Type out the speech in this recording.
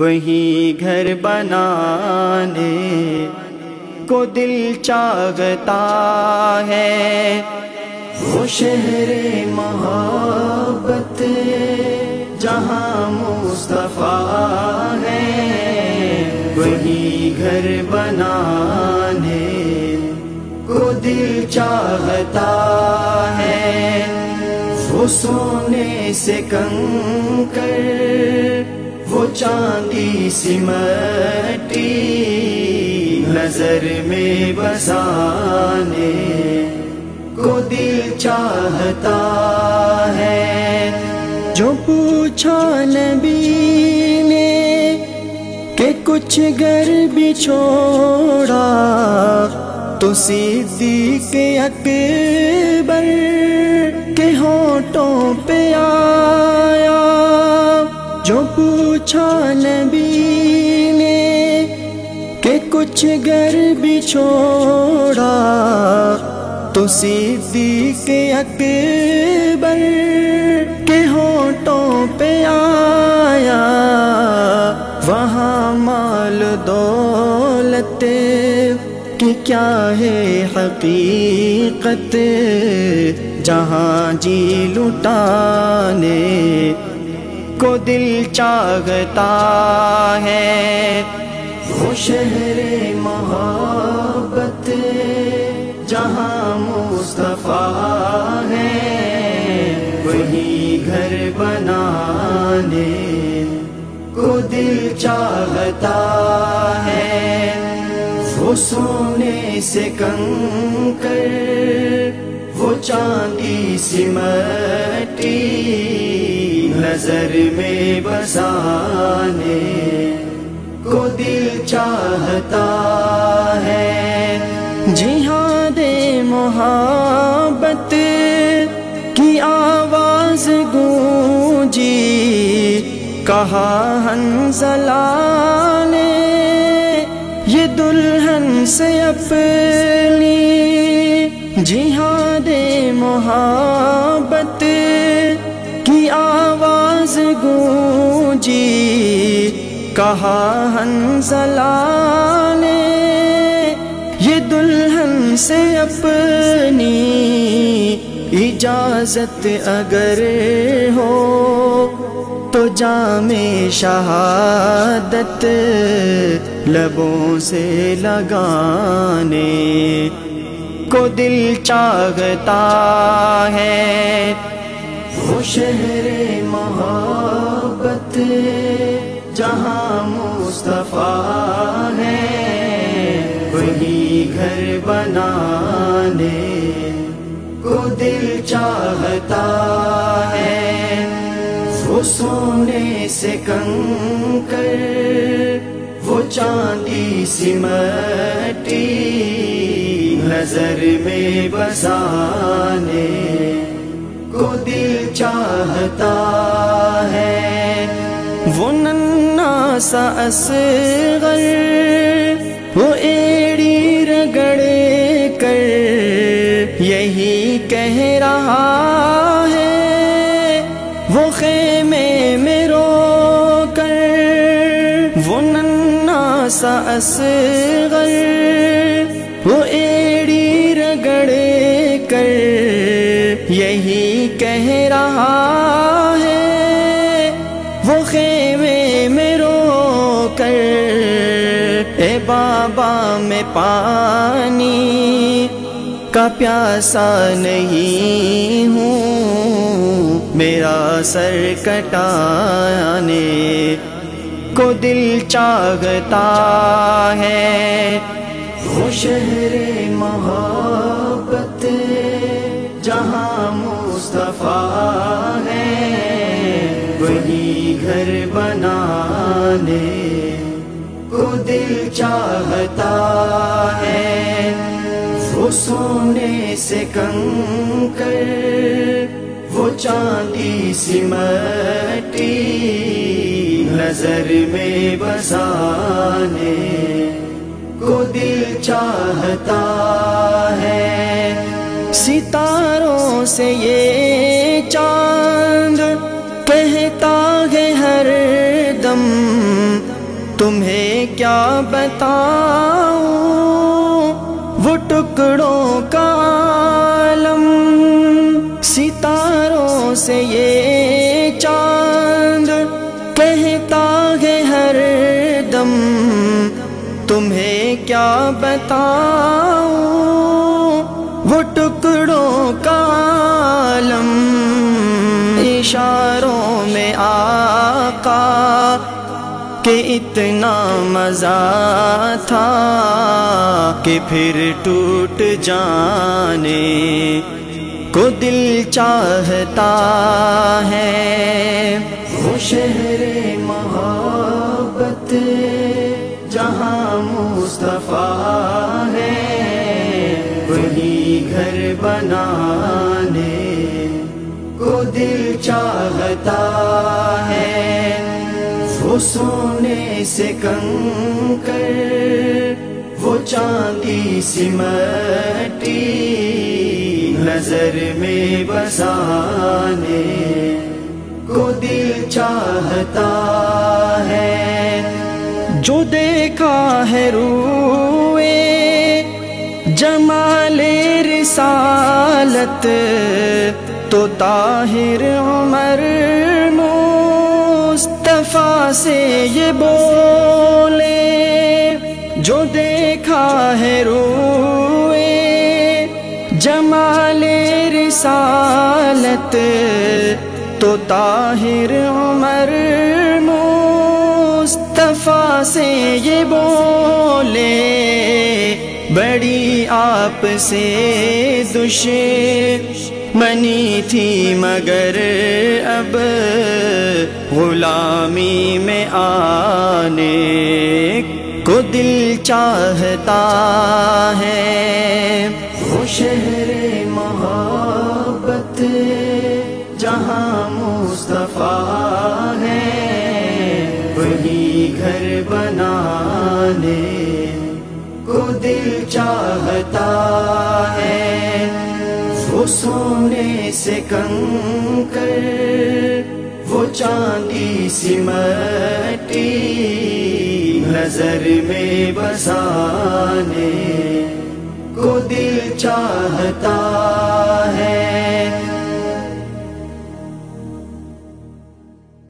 وہی گھر بنانے کو دل چاہتا ہے، وہ شہر محبت جہاں مصطفیٰ ہے، وہی گھر بنانے کو دل چاہتا ہے، وہ سونے سے کنکر وہ چاندی سی مٹی نظر میں بسانے کو دل چاہتا ہے۔ جو پوچھا نبی نے کہ کچھ گھر بھی چھوڑا تو صدیق اکبر کے ہونٹوں پہ آیا۔ جو پوچھا نبی نے کہ کچھ گھر بھی چھوڑا تو صدیق اکبر کے ہونٹوں پہ آیا۔ وہاں مال دولت کی کیا ہے حقیقت، جہاں جی لٹانے کو دل چاہتا ہے، وہ شہر محبت جہاں مصطفیٰ ہے، وہی گھر بنانے کو دل چاہتا ہے، وہ سونے سے کنکر وہ چاندی سی مٹی نظر میں بسانے کو دل چاہتا ہے۔ جہاد محبت کی آواز گونجی، کہا حنظلہ نے یہ دلہن سے اپنی، جہاد محبت کی آواز گونجی، کہا حنظلہ نے یہ دلہن سے اپنی، اجازت اگر ہو تو جام شہادت لبوں سے لگانے کو دل چاہتا ہے، وہ شہر محبت جہاں مصطفیٰ ہے، وہی گھر بنانے کو دل چاہتا ہے، وہ سونے سے کنکر وہ چاندی سی مٹی نظر میں بسانے کو دل چاہتا ہے۔ وہ ننھا سا اصغر وہ ایڑی رگڑ کر یہی کہہ رہا ہے، وہ خیمے میں رو کر، وہ ننھا سا اصغر وہ ایڑی رگڑ کر یہی کہہ رہا ہے، وہ خیمے میں رو کر، اے بابا میں پانی کا پیاسا نہیں ہوں، میرا سر کٹانے کو دل چاہتا ہے، وہ شہر محبت جہاں مصطفیٰ ہے، وہی گھر بنانے کو دل چاہتا ہے، وہ سونے سے کنکر وہ چاندی سی مٹی نظر میں بسانے کو دل چاہتا ہے۔ ستاروں سے یہ چاند کہتا ہے ہر دم دم تمہیں کیا بتاؤں وہ ٹکڑوں کا عالم، ستاروں سے یہ چاند کہتا ہے ہر دم تمہیں کیا بتاؤں وہ ٹکڑوں کا عالم، اشاروں میں آقا کہ اتنا مزہ تھا کہ پھر ٹوٹ جانے کو دل چاہتا ہے، وہ شہر محبت جہاں مصطفیٰ ہے، وہی گھر بنانے کو دل چاہتا ہے، وہ سونے سے کنکر وہ چاندی سی مٹی نظر میں بسانے کو دل چاہتا ہے، جو دیکھا ہے روئے جمال رسالت تو طاہر عمر مصطفیٰ سے یہ بولے، جو دیکھا ہے روئے جمال رسالت تو طاہر عمر مصطفیٰ سے یہ بولے، بڑی آپ سے دشمنی تھی مگر اب غلامی میں آنے کو دل چاہتا ہے، وہ شہر محبت جہاں مصطفیٰ ہے، وہی گھر بنانے کو دل چاہتا ہے، وہ سونے سے کنکر وہ چاندی سی مٹی نظر میں بسانے کو دل چاہتا ہے۔